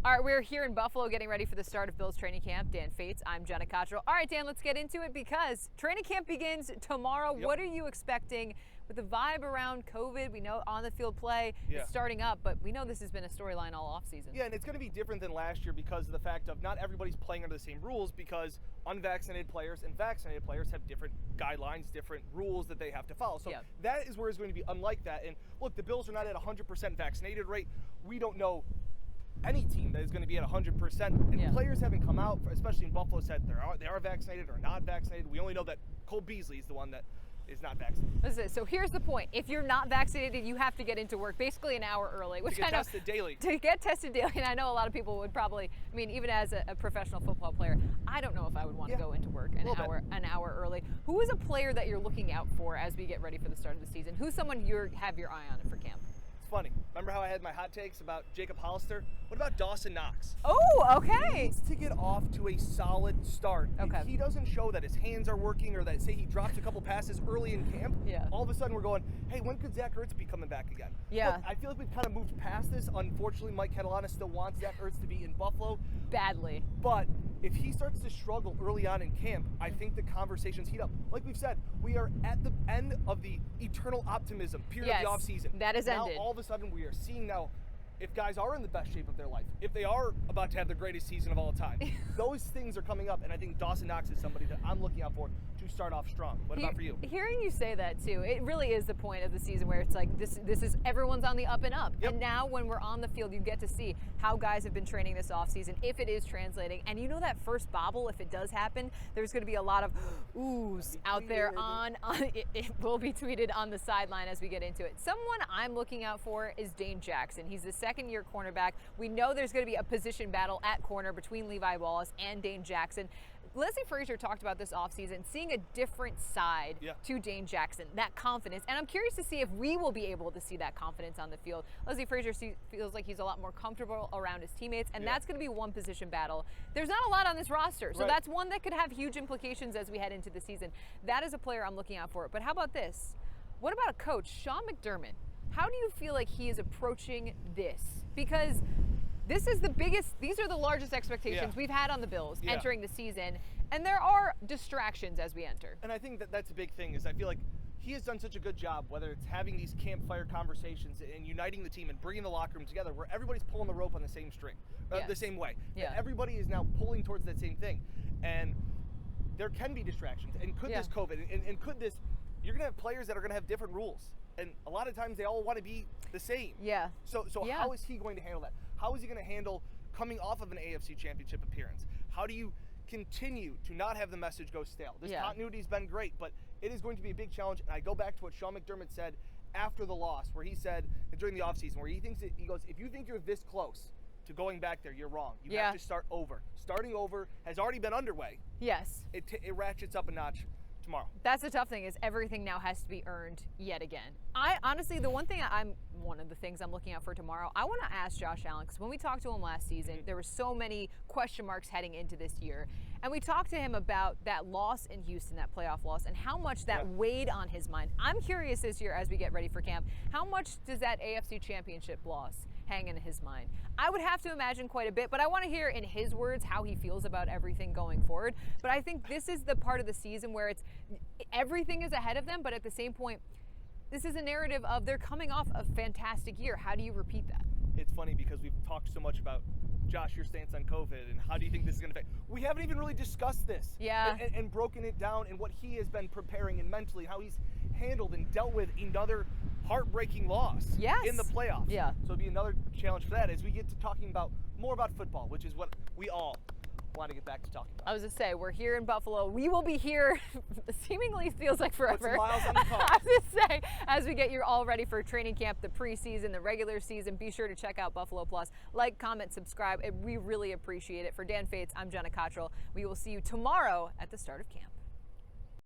All right, we're here in Buffalo getting ready for the start of Bills training camp. Dan Fates, I'm Jenna Cottrell. All right, Dan, let's get into it because training camp begins tomorrow. Yep. What are you expecting with the vibe around COVID? We know on the field play Yeah. is starting up, but we know this has been a storyline all offseason. Yeah, and it's going to be different than last year because of the fact of not everybody's playing under the same rules because unvaccinated players and vaccinated players have different guidelines, different rules that they have to follow. So Yep. that is where it's going to be unlike that. And look, the Bills are not at 100% vaccinated rate. We don't know any team that is going to be at 100%. And Yeah. players haven't come out, especially in Buffalo, said they are vaccinated or not vaccinated. We only know that Cole Beasley is the one that is not vaccinated. Listen, so here's the point. If you're not vaccinated, you have to get into work basically an hour early. Which To get I know, tested daily. To get tested daily, and I know a lot of people would probably, I mean, even as a professional football player, I don't know if I would want to Yeah. go into work an hour early. Who is a player that you're looking out for as we get ready for the start of the season? Who's someone you have your eye on for camp? It's funny. Remember how I had my hot takes about Jacob Hollister? What about Dawson Knox? Oh, okay. He needs to get off to a solid start. Okay. If he doesn't show that his hands are working or that, say, he drops a couple passes early in camp, Yeah. all of a sudden we're going, hey, when could Zach Ertz be coming back again? Yeah. Look, I feel like we've kind of moved past this. Unfortunately, Mike Catalana still wants Zach Ertz to be in Buffalo. Badly. But if he starts to struggle early on in camp, I think the conversations heat up. Like we've said, we are at the end of the eternal optimism period Yes, of the offseason. that has now, ended. all of a sudden, we are seeing now if guys are in the best shape of their life, if they are about to have the greatest season of all time. Those things are coming up, and I think Dawson Knox is somebody that I'm looking out for to start off strong. What about for you? Hearing you say that too, it really is the point of the season where it's like this is everyone's on the up and up. Yep. And now when we're on the field, you get to see how guys have been training this offseason, if it is translating. And you know that first bobble, if it does happen, there's going to be a lot of oohs out there on it will be tweeted on the sideline as we get into it. Someone I'm looking out for is Dane Jackson. He's the second-year cornerback. We know there's going to be a position battle at corner between Levi Wallace and Dane Jackson. Leslie Frazier talked about this offseason, seeing a different side to Dane Jackson, that confidence. And I'm curious to see if we will be able to see that confidence on the field. Leslie Frazier feels like he's a lot more comfortable around his teammates, and that's going to be one position battle. There's not a lot on this roster, so that's one that could have huge implications as we head into the season. That is a player I'm looking out for. But how about this? What about a coach, Sean McDermott? How do you feel like he is approaching this? Because this is the biggest, these are the largest expectations we've had on the Bills entering the season, and there are distractions as we enter. And I think that that's a big thing is I feel like he has done such a good job, whether it's having these campfire conversations and uniting the team and bringing the locker room together where everybody's pulling the rope on the same string, the same way. Yeah. Everybody is now pulling towards that same thing. And there can be distractions. And could this COVID, and could this, you're going to have players that are going to have different rules. And a lot of times they all want to be the same. Yeah. So how is he going to handle that? How is he going to handle coming off of an AFC Championship appearance? How do you continue to not have the message go stale? This continuity's been great, but it is going to be a big challenge. And I go back to what Sean McDermott said after the loss, where he said during the offseason, where he goes, if you think you're this close to going back there, you're wrong. You have to start over. Starting over has already been underway. Yes. It ratchets up a notch tomorrow. That's the tough thing is everything now has to be earned yet again. I honestly, one of the things I'm looking out for tomorrow, I want to ask Josh Allen, because when we talked to him last season, there were so many question marks heading into this year. And we talked to him about that loss in Houston, that playoff loss, and how much that weighed on his mind. I'm curious this year as we get ready for camp, how much does that AFC Championship loss hang in his mind? I would have to imagine quite a bit, but I want to hear in his words how he feels about everything going forward. But I think this is the part of the season where it's everything is ahead of them, but at the same point, this is a narrative of they're coming off a fantastic year. How do you repeat that? It's funny because we've talked so much about, Josh, your stance on COVID and how do you think this is going to affect. We haven't even really discussed this. Yeah. And broken it down and what he has been preparing and mentally, how he's handled and dealt with another heartbreaking loss in the playoffs. Yeah. So it'll be another challenge for that as we get to talking about more about football, which is what we all want to get back to talking about. I was going to say, we're here in Buffalo. We will be here, seemingly feels like forever. Put some miles on the car. I was going to say, as we get you all ready for training camp, the preseason, the regular season, be sure to check out Buffalo Plus. Like, comment, subscribe. We really appreciate it. For Dan Fates, I'm Jenna Cottrell. We will see you tomorrow at the start of camp.